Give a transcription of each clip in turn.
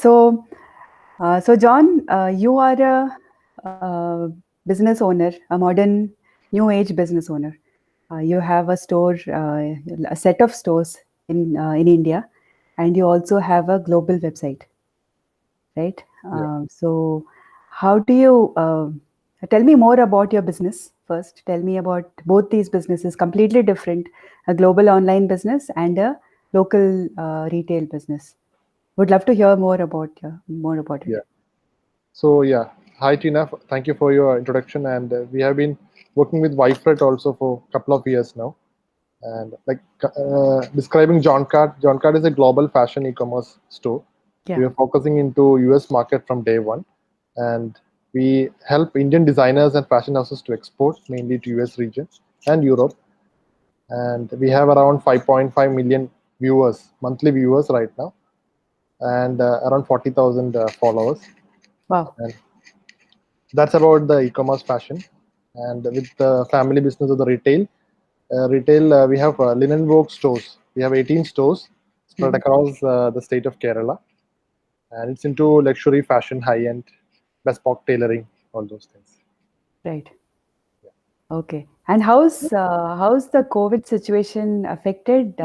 So, so John, you are a business owner, a modern, new age business owner. You have a store, a set of stores in India, and you also have a global website, right? Yeah. So, how do you tell me more about your business first? Tell me about both these businesses, completely different, a global online business and a local retail business. Would love to hear more about it. Yeah. So yeah, hi Tina. Thank you for your introduction. And we have been working with Wisefret also for a couple of years now. And describing John Cart, John Cart is a global fashion e-commerce store. Yeah. We are focusing into US market from day one, and we help Indian designers and fashion houses to export mainly to US region and Europe. And we have around 5.5 million viewers, monthly viewers right now, and around 40,000 followers. Wow. And that's about the e-commerce fashion. And with the family business of the retail, we have linen work stores. We have 18 stores spread Mhm. across the state of Kerala, and it's into luxury fashion, high end, bespoke tailoring, all those things. Right. Okay. And how's the COVID situation affected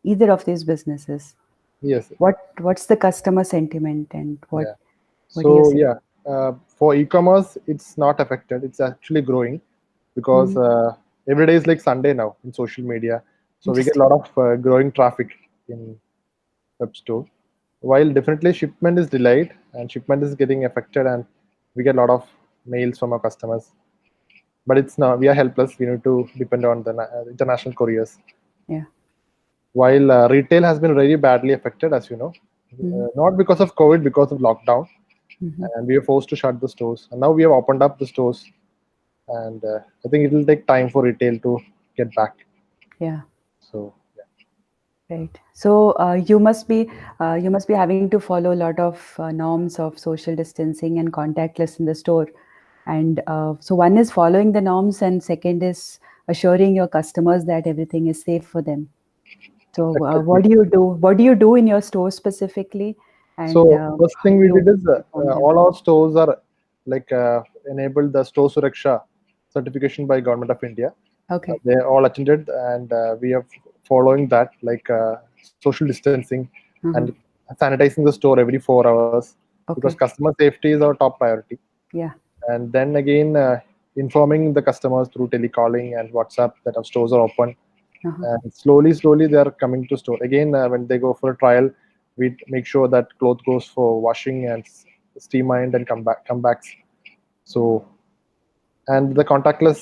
either of these businesses? Yes. What's the customer sentiment and Yeah. what do you So see? yeah, for e-commerce, it's not affected. It's actually growing because Mhm. every day is like Sunday now in social media. So we get a Interesting. lot of growing traffic in web store. While definitely shipment is delayed and shipment is getting affected, and we get a lot of mails from our customers. But it's not. We are helpless. We need to depend on the international couriers. Yeah. While retail has been very badly affected, as you know, Mhm. not because of COVID, because of lockdown, Mhm. and we were forced to shut the stores. And now we have opened up the stores, and I think it will take time for retail to get back. Yeah. So yeah. Right. So you must be having to follow a lot of norms of social distancing and contactless in the store. And so one is following the norms, and second is assuring your customers that everything is safe for them. So Exactly. what do you do? What do you do in your store specifically? And So first how thing do we did you is inform them? all our stores are enabled the Store Suraksha certification by Government of India. Okay. They all attended, and we are following that social distancing and Uh-huh. sanitizing the store every 4 hours because Okay. customer safety is our top priority. Yeah. And then again, informing the customers through telecalling and WhatsApp that our stores are open, Uh-huh. and slowly they are coming to store again. When they go for a trial, we make sure that cloth goes for washing and steam ironed and comebacks. So, and the contactless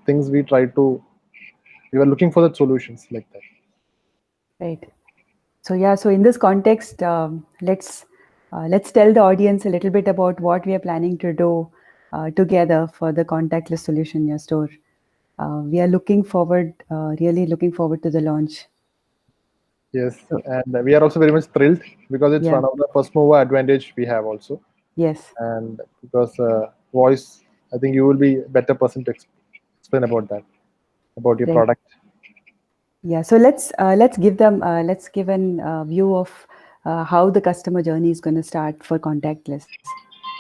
things, we were looking for the solutions like that. Right. So yeah, so in this context, let's tell the audience a little bit about what we are planning to do together for the contactless solution in your store. We are really looking forward to the launch. Yes, So and we are also very much thrilled because it's yeah, one of the first mover advantage we have also, yes, and because voice, I think you will be a better person to explain about that, about your right. product. Yeah, so let's give an view of how the customer journey is going to start for contactless,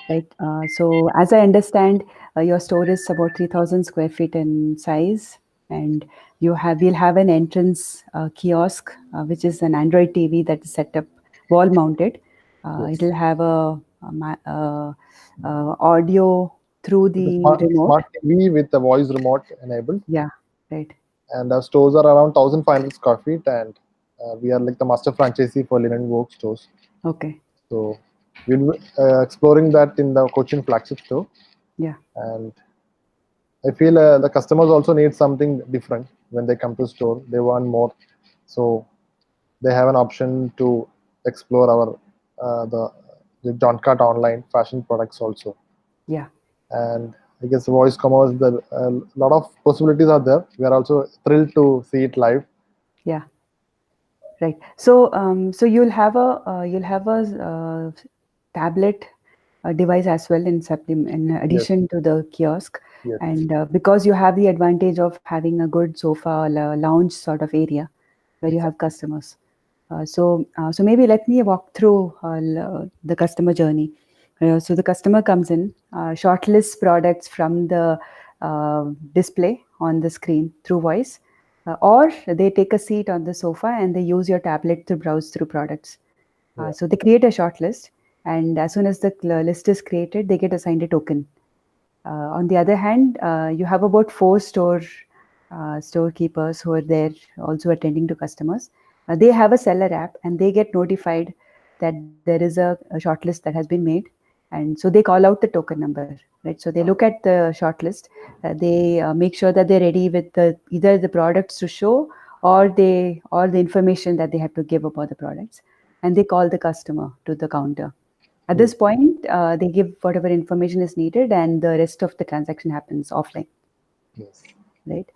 right? So as I understand, your store is about 3,000 square feet in size, and we'll have an entrance kiosk, which is an Android TV that is set up wall mounted. Yes, It'll have audio through it's a the remote. smart TV with the voice remote enabled, Yeah, right. and our stores are around 1,500 square feet, and we are like the master franchisee for Linen Work stores. Okay. So we'll be exploring that in the Cochin flagship store, Yeah. and I feel the customers also need something different when they come to store. They want more, so they have an option to explore our the John Cart online fashion products also. Yeah. And I guess voice commerce, the a lot of possibilities are there. We are also thrilled to see it live. Yeah. Right. So, so you'll have a tablet device as well in Yes, addition to the kiosk, yes, and because you have the advantage of having a good sofa or lounge sort of area where you have exactly. customers. So maybe let me walk through the customer journey. So the customer comes in, shortlists products from the display on the screen through voice, or they take a seat on the sofa and they use your tablet to browse through products. Yeah. So they create a short list, and as soon as the list is created, they get assigned a token. On the other hand, you have about four storekeepers who are there also attending to customers. They have a seller app and they get notified that there is a shortlist that has been made, and so they call out the token number. Right, so they look at the shortlist. They make sure that they're ready with either the products to show or the information that they have to give about the products, and they call the customer to the counter. At Hmm. this point, they give whatever information is needed, and the rest of the transaction happens offline, Yes. right?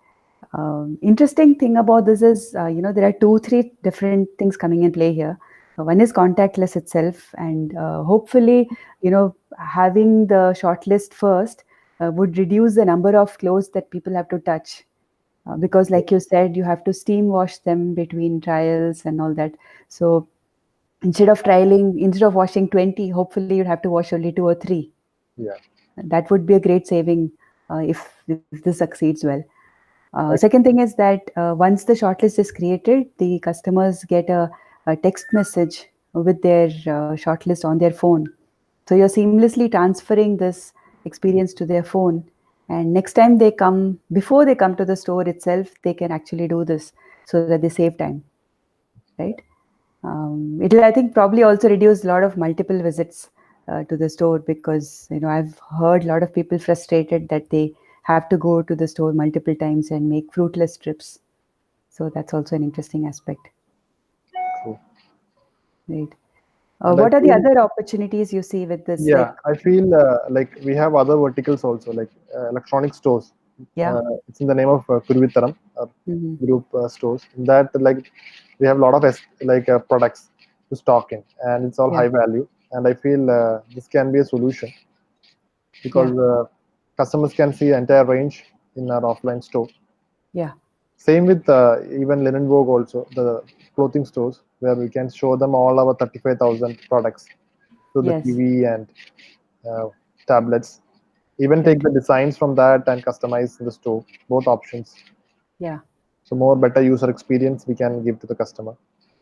Interesting thing about this is, there are two, three different things coming in play here. One is contactless itself, and hopefully, having the shortlist first would reduce the number of clothes that people have to touch. Because, like you said, you have to steam wash them between trials and all that. So instead of washing 20, hopefully you'd have to wash only two or three. Yeah. That would be a great saving if this succeeds well. Right. Second thing is that once the shortlist is created, the customers get a text message with their shortlist on their phone. So you're seamlessly transferring this experience to their phone. And next time they come, before they come to the store itself, they can actually do this so that they save time, right? It'll, I think, probably also reduce a lot of multiple visits to the store, because I've heard a lot of people frustrated that they have to go to the store multiple times and make fruitless trips. So that's also an interesting aspect, True. right? And I What are the feel, other opportunities you see with this? yeah, Like, I feel like we have other verticals also, like electronic stores. yeah, It's in the name of Kurvitaram hmm, group stores. In that, like, we have a lot of products to stock in, and it's all yeah, high value. And I feel this can be a solution yeah, because customers can see entire range in our offline store. yeah, Same with even Linen Vogue also, the clothing stores where we can show them all our 35,000 products to the yes, TV and uh, tablets. Even take right, the designs from that and customize in the store, both options. yeah. So more better user experience we can give to the customer.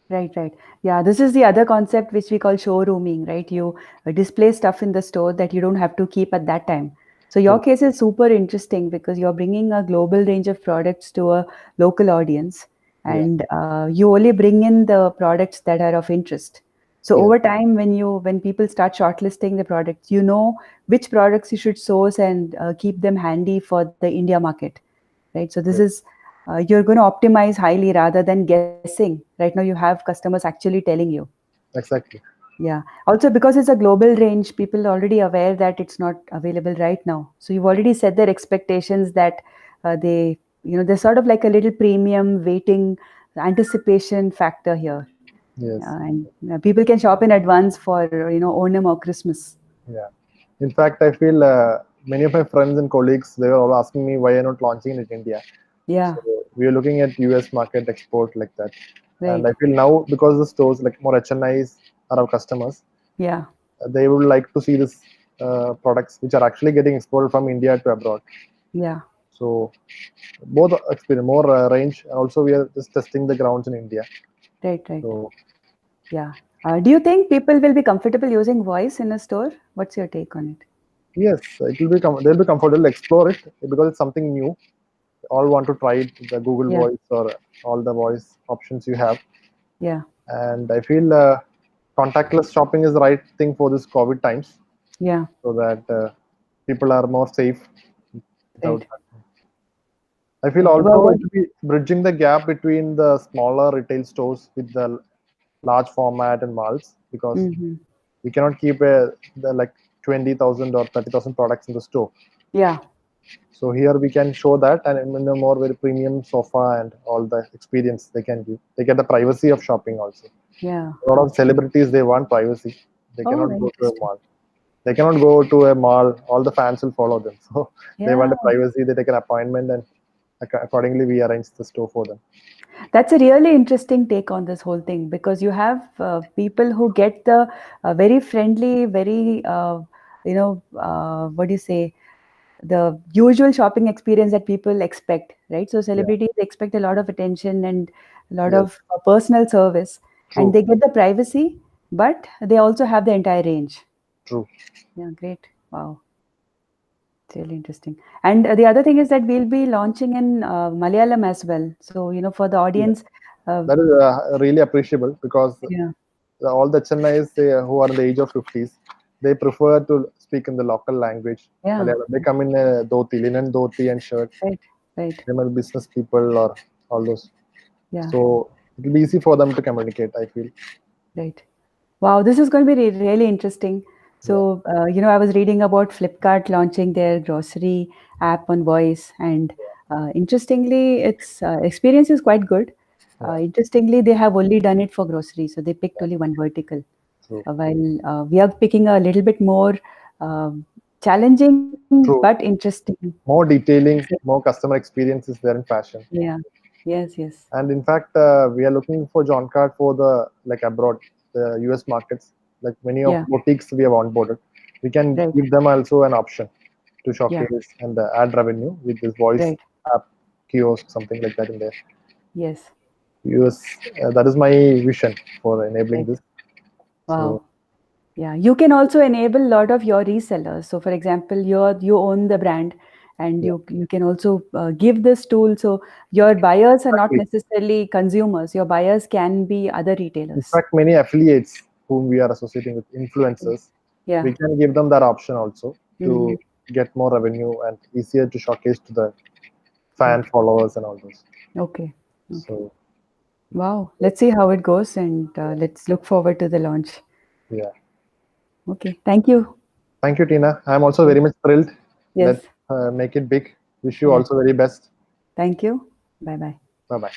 Right, right. Yeah, this is the other concept which we call showrooming, right? You display stuff in the store that you don't have to keep at that time. So your True. case is super interesting because you're bringing a global range of products to a local audience, Yeah, and you only bring in the products that are of interest. So yeah, over time, when people start shortlisting the products, you know which products you should source and keep them handy for the India market, right? So this yeah, is you're going to optimize highly rather than guessing. Right now, you have customers actually telling you. exactly. Yeah. Also, because it's a global range, people are already aware that it's not available right now. So you've already set their expectations that there's sort of like a little premium waiting anticipation factor here. Yes, And people can shop in advance for, Onam or Christmas. yeah. In fact, I feel many of my friends and colleagues they were all asking me why I'm not launching it in India. Yeah. So we are looking at US market export like that. And Right. I feel now because the stores like more HNIs are our customers, Yeah. they would like to see this products which are actually getting exported from India to abroad. Yeah. So both experience more range. Also, we are just testing the grounds in India. Right. Right. So Yeah. Do you think people will be comfortable using voice in a store? What's your take on it? yes, it will be they'll be comfortable to explore it because it's something new. All want to try it, the Google Yeah. Voice or all the voice options you have. Yeah. And I feel contactless shopping is the right thing for this COVID times, Yeah. so that people are more safe without. Right. I feel Right. also What? it will be bridging the gap between the smaller retail stores with the large format and malls because Hmm. we cannot keep the like 20,000 or 30,000 products in the store. Yeah. So here we can show that and in a more very premium sofa and all the experience they can give. They get the privacy of shopping also. Yeah. A lot of celebrities they want privacy. They Oh, cannot go to a interesting. mall. They cannot go to a mall. All the fans will follow them. So they Yeah. want a privacy. They take an appointment and accordingly we arrange the store for them. That's a really interesting take on this whole thing, because you have people who get the very friendly, very, what do you say, the usual shopping experience that people expect, right? So Yeah, celebrities expect a lot of attention and a lot yes, of personal service, and true, they get the privacy, but they also have the entire range. true. Yeah, great. Wow. It's really interesting. And the other thing is that we'll be launching in Malayalam as well. So, for the Yeah. audience, That is really appreciable because yeah, all the Chennais who are in the age of 50s, they prefer to speak in the local language, yeah, Malayalam. They come in a dhoti, linen dhoti and shirt. right, right, They might be business people or all those. yeah, So it will be easy for them to communicate, I feel. right. Wow, this is going to be really interesting. Yeah, So, I was reading about Flipkart launching their grocery app on voice, and interestingly, its experience is quite good. yeah, Interestingly, they have only done it for grocery, so they picked only one vertical. true, While we are picking a little bit more challenging but true. interesting. More detailing, more customer experience is there in fashion. Yeah. Yes. Yes. And in fact, we are looking for John Card for the like abroad, the US markets. Like many of Yeah. boutiques we have onboarded, we can Right. give them also an option to Yeah. showcase and add revenue with this voice Right. app kiosk, something like that in there. Yes. US, that is my vision for enabling Right. this. So Wow. Yeah, you can also enable a lot of your resellers. So, for example, you own the brand, and yeah, you can also give this tool. So your buyers are not exactly. necessarily consumers. Your buyers can be other In retailers. fact, many affiliates whom we are associating with influencers, Yeah. we can give them that option also Hmm. to get more revenue and easier to showcase to the fan Right. followers and all those. Okay. Okay. So Wow. Let's see how it goes, and let's look forward to the launch. yeah, Okay. Thank you. thank you, Tina. I'm also Yes. very much thrilled. Let's Yes. make it big. Wish you Yes. also very best. Thank you. Bye bye. Bye bye.